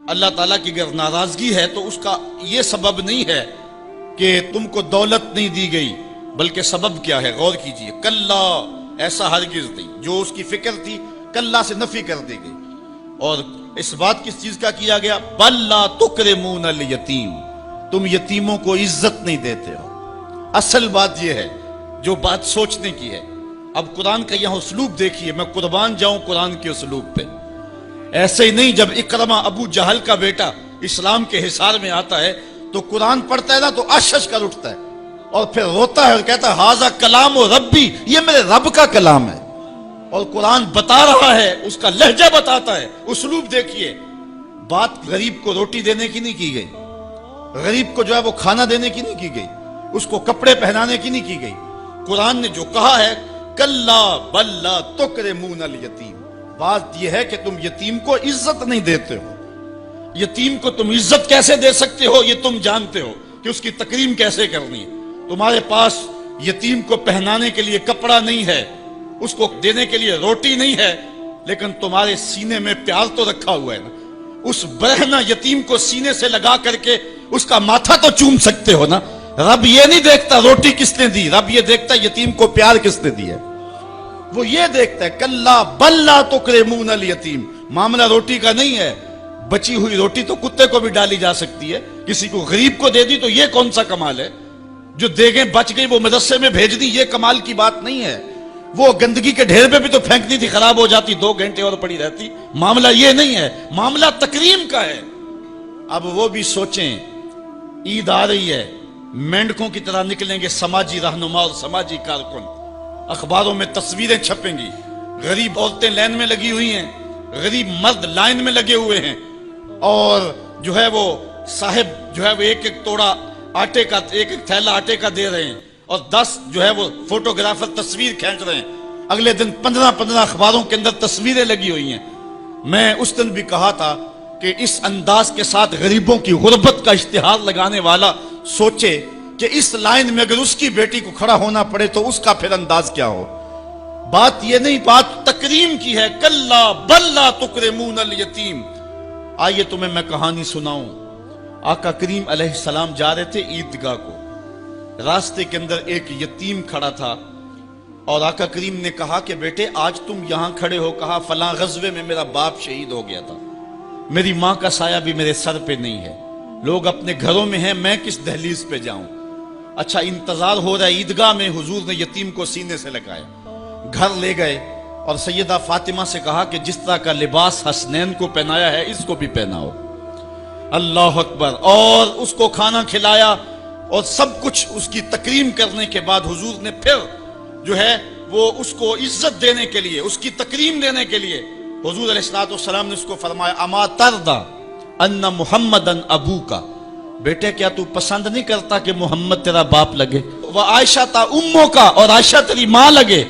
اللہ تعالیٰ کی اگر ناراضگی ہے تو اس کا یہ سبب نہیں ہے کہ تم کو دولت نہیں دی گئی، بلکہ سبب کیا ہے؟ غور کیجئے. کلا، ایسا ہرگز نہیں. جو اس کی فکر تھی کلا سے نفی کر دی گئی. اور اس بات کس چیز کا کیا گیا؟ بل لا تکرمون الیتیم، تم یتیموں کو عزت نہیں دیتے ہو. اصل بات یہ ہے جو بات سوچنے کی ہے. اب قرآن کا یہاں اسلوب دیکھیے، میں قربان جاؤں قرآن کے اسلوب پہ. ایسے ہی نہیں، جب اکرمہ ابو جہل کا بیٹا اسلام کے حصار میں آتا ہے تو قرآن پڑھتا ہے نا تو اشش کر اٹھتا ہے اور پھر روتا ہے اور کہتا ہے ھذا کلام ربی، یہ میرے رب کا کلام ہے. اور قرآن بتا رہا ہے، اس کا لہجہ بتاتا ہے. اسلوب دیکھیے. بات غریب کو روٹی دینے کی نہیں کی گئی، غریب کو جو ہے وہ کھانا دینے کی نہیں کی گئی، اس کو کپڑے پہنانے کی نہیں کی گئی. قرآن نے جو کہا ہے کلا بل لا تکرمون الیتیم، بات یہ ہے کہ تم یتیم کو عزت نہیں دیتے ہو. یتیم کو تم عزت کیسے دے سکتے ہو یہ تم جانتے ہو کہ اس کی تکریم کیسے کرنی ہے. تمہارے پاس یتیم کو پہنانے کے لیے کپڑا نہیں ہے، اس کو دینے کے لیے روٹی نہیں ہے، لیکن تمہارے سینے میں پیار تو رکھا ہوا ہے نا. اس برہنہ یتیم کو سینے سے لگا کر کے اس کا ماتھا تو چوم سکتے ہو نا. رب یہ نہیں دیکھتا روٹی کس نے دی، رب یہ دیکھتا یتیم کو پیار کس نے دیا. وہ یہ دیکھتا ہے کلا بل لا تکرمون الیتیم. معاملہ روٹی کا نہیں ہے. بچی ہوئی روٹی تو کتے کو بھی ڈالی جا سکتی ہے، کسی کو غریب کو دے دی تو یہ کون سا کمال ہے؟ جو دیگیں بچ گئی وہ مدرسے میں بھیج دی، یہ کمال کی بات نہیں ہے. وہ گندگی کے ڈھیر پہ بھی تو پھینکنی تھی، خراب ہو جاتی 2 گھنٹے اور پڑی رہتی. معاملہ یہ نہیں ہے، معاملہ تکریم کا ہے. اب وہ بھی سوچیں، عید آ رہی ہے، مینڈکوں کی طرح نکلیں گے سماجی رہنما اور سماجی کارکن. اخباروں میں تصویریں چھپیں گی، غریب عورتیں لائن میں لگی ہوئی ہیں، غریب مرد لائن میں لگے ہوئے ہیں، اور جو ہے وہ صاحب جو ہے وہ ایک ایک توڑا آٹے کا، ایک ایک تھیلا آٹے کا دے رہے ہیں، اور 10 جو ہے وہ فوٹوگرافر تصویر کھینچ رہے ہیں. اگلے دن 15 اخباروں کے اندر تصویریں لگی ہوئی ہیں. میں اس دن بھی کہا تھا کہ اس انداز کے ساتھ غریبوں کی غربت کا اشتہار لگانے والا سوچے کہ اس لائن میں اگر اس کی بیٹی کو کھڑا ہونا پڑے تو اس کا پھر انداز کیا ہو. بات یہ نہیں، بات تکریم کی ہے. کلا بل لا تکرمون الیتیم. آئیے تمہیں میں کہانی سناؤں. آقا کریم علیہ السلام جا رہے تھے عیدگاہ کو. راستے کے اندر ایک یتیم کھڑا تھا اور آقا کریم نے کہا کہ بیٹے آج تم یہاں کھڑے ہو. کہا فلاں غزوے میں میرا باپ شہید ہو گیا تھا، میری ماں کا سایہ بھی میرے سر پہ نہیں ہے، لوگ اپنے گھروں میں ہیں، میں کس دہلیز پہ جاؤں. اچھا انتظار ہو رہا ہے عیدگاہ میں. حضور نے یتیم کو سینے سے لگایا، گھر لے گئے اور سیدہ فاطمہ سے کہا کہ جس طرح کا لباس حسنین کو پہنایا ہے اس کو بھی پہناؤ. اللہ اکبر. اور اس کو کھانا کھلایا اور سب کچھ اس کی تکریم کرنے کے بعد حضور نے پھر جو ہے وہ اس کو عزت دینے کے لیے، اس کی تکریم دینے کے لیے حضور علیہ السلام نے اس کو فرمایا اما ترضى ان محمدن ابوکا، بیٹے کیا تو پسند نہیں کرتا کہ محمد تیرا باپ لگے؟ وہ عائشہ تا امو کا، اور عائشہ تیری ماں لگے.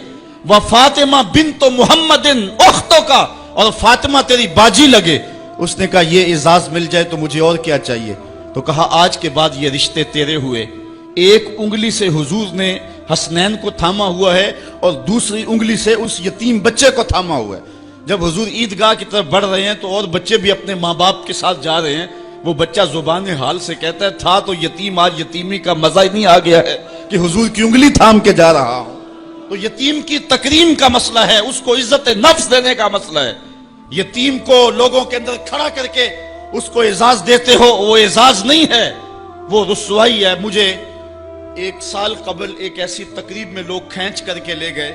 وہ فاطمہ بنت محمد اختوں کا، اور فاطمہ تیری باجی لگے. اس نے کہا یہ اعزاز مل جائے تو مجھے اور کیا چاہیے. تو کہا آج کے بعد یہ رشتے تیرے ہوئے. ایک انگلی سے حضور نے حسنین کو تھاما ہوا ہے اور دوسری انگلی سے اس یتیم بچے کو تھاما ہوا ہے. جب حضور عیدگاہ کی طرف بڑھ رہے ہیں تو اور بچے بھی اپنے ماں باپ کے ساتھ جا رہے ہیں. وہ بچہ زبان حال سے کہتا ہے تھا تو یتیم، آج یتیمی کا مزہ ہی نہیں آ گیا ہے کہ حضور کی انگلی تھام کے جا رہا ہوں. تو یتیم کی تکریم کا مسئلہ ہے، اس کو عزت نفس دینے کا مسئلہ ہے. یتیم کو لوگوں کے اندر کھڑا کر کے اس کو اعزاز دیتے ہو، وہ اعزاز نہیں ہے، وہ رسوائی ہے. مجھے 1 سال قبل ایک ایسی تقریب میں لوگ کھینچ کر کے لے گئے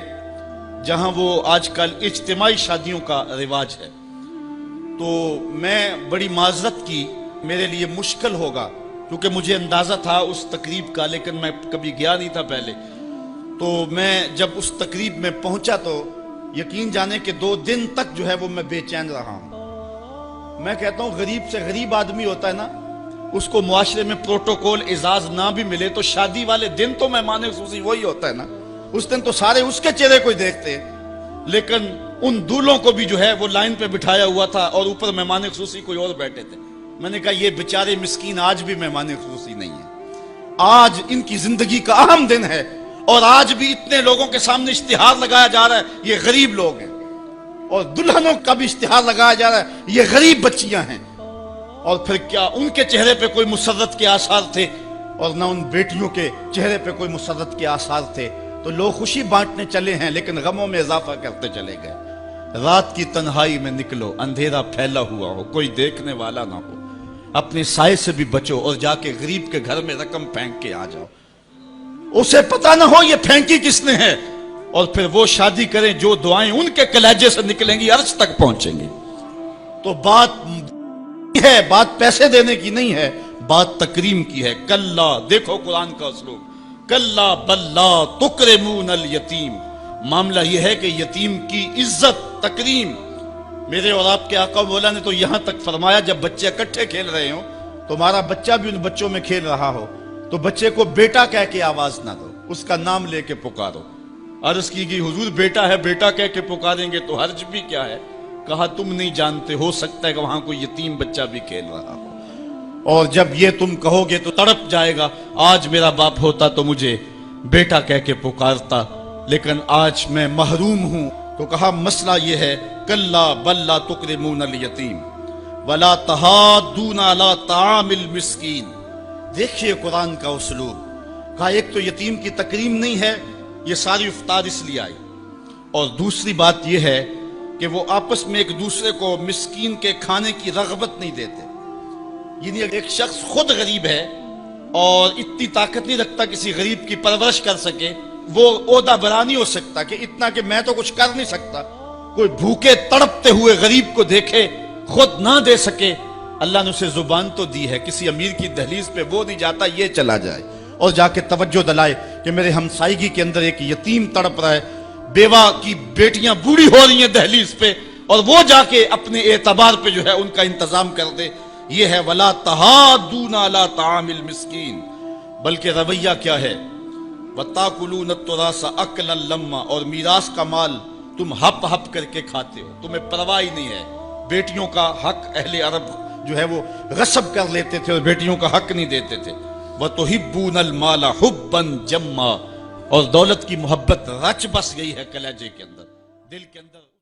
جہاں وہ آج کل اجتماعی شادیوں کا رواج ہے. تو میں بڑی معذرت کی، میرے لیے مشکل ہوگا کیونکہ مجھے اندازہ تھا اس تقریب کا، لیکن میں کبھی گیا نہیں تھا پہلے. تو میں جب اس تقریب میں پہنچا تو یقین جانے کہ 2 دن تک جو ہے وہ میں بے چین رہا ہوں. میں کہتا ہوں غریب سے غریب آدمی ہوتا ہے نا، اس کو معاشرے میں پروٹوکول اعزاز نہ بھی ملے تو شادی والے دن تو مہمان خصوصی وہی ہوتا ہے نا. اس دن تو سارے اس کے چہرے کو ہی دیکھتے ہیں. لیکن ان دولوں کو بھی جو ہے وہ لائن پہ بٹھایا ہوا تھا اور اوپر مہمان خصوصی کوئی اور بیٹھے تھے. میں نے کہا یہ بیچارے مسکین آج بھی مہمان خصوصی نہیں ہیں، آج ان کی زندگی کا اہم دن ہے اور آج بھی اتنے لوگوں کے سامنے اشتہار لگایا جا رہا ہے یہ غریب لوگ ہیں، اور دلہنوں کا بھی اشتہار لگایا جا رہا ہے یہ غریب بچیاں ہیں. اور پھر کیا ان کے چہرے پہ کوئی مسرت کے آثار تھے اور نہ ان بیٹیوں کے چہرے پہ کوئی مسرت کے آثار تھے؟ تو لوگ خوشی بانٹنے چلے ہیں لیکن غموں میں اضافہ کرتے چلے گئے۔ رات کی تنہائی میں نکلو، اندھیرا پھیلا ہوا ہو، کوئی دیکھنے والا نہ ہو، اپنے سائے سے بھی بچو اور جا کے غریب کے گھر میں رقم پھینک کے آ جاؤ، اسے پتہ نہ ہو یہ پھینکی کس نے ہے، اور پھر وہ شادی کریں جو دعائیں ان کے کلیجے سے نکلیں گی عرش تک پہنچیں گی۔ تو بات پیسے دینے کی نہیں ہے، بات تکریم کی ہے۔ کلا، دیکھو قرآن کا اسلوب، کلا بل لا تکرمون الیتیم، معاملہ یہ ہے کہ یتیم کی عزت، تکریم۔ میرے اور آپ کے آقا مولا نے تو یہاں تک فرمایا جب بچے اکٹھے کھیل رہے ہوں، تمہارا بچہ بھی ان بچوں میں کھیل رہا ہو تو بچے کو بیٹا کہہ کے آواز نہ دو، اس کا نام لے کے پکارو۔ عرض کی گئی حضور بیٹا ہے، بیٹا کہہ کے پکاریں گے تو حرج بھی کیا ہے؟ کہا تم نہیں جانتے، ہو سکتا ہے کہ وہاں کوئی یتیم بچہ بھی کھیل رہا ہو، اور جب یہ تم کہو گے تو تڑپ جائے گا، آج میرا باپ ہوتا تو مجھے بیٹا کہہ کے پکارتا، لیکن آج میں محروم ہوں۔ تو کہا مسئلہ یہ ہے، کلا بل لا تکرمون الیتیم ولا تحاضون علی طعام المسکین۔ دیکھیے قرآن کا اسلوب، کہا ایک تو یتیم کی تکریم نہیں ہے، یہ ساری افطار اس لیے آئی، اور دوسری بات یہ ہے کہ وہ آپس میں ایک دوسرے کو مسکین کے کھانے کی رغبت نہیں دیتے۔ یعنی ایک شخص خود غریب ہے اور اتنی طاقت نہیں رکھتا کسی غریب کی پرورش کر سکے، وہ عہدہ برا نہیں ہو سکتا کہ اتنا کہ میں تو کچھ کر نہیں سکتا، کوئی بھوکے تڑپتے ہوئے غریب کو دیکھے خود نہ دے سکے۔ اللہ نے اسے زبان تو دی ہے، کسی امیر کی دہلیز پہ وہ نہیں جاتا، یہ چلا جائے اور جا کے توجہ دلائے کہ میرے ہمسائیگی کے اندر ایک یتیم تڑپ رہا ہے، بیوہ کی بیٹیاں بوڑھی ہو رہی ہیں دہلیز پہ، اور وہ جا کے اپنے اعتبار پہ جو ہے ان کا انتظام کر دے۔ یہ ہے ولا تحاضون علی طعام المسکین۔ بلکہ رویہ کیا ہے؟ وَتَأْكُلُونَ التُّرَاثَ أَكْلًا لَمًّا، اور میراث کا مال تم ہپ ہپ کر کے کھاتے ہو، تمہیں پرواہ ہی نہیں ہے۔ بیٹیوں کا حق اہل عرب جو ہے وہ غصب کر لیتے تھے اور بیٹیوں کا حق نہیں دیتے تھے۔ وَتُحِبُّونَ الْمَالَ حُبًّا جَمًّا، اور دولت کی محبت رچ بس گئی ہے کلیجے کے اندر، دل کے اندر۔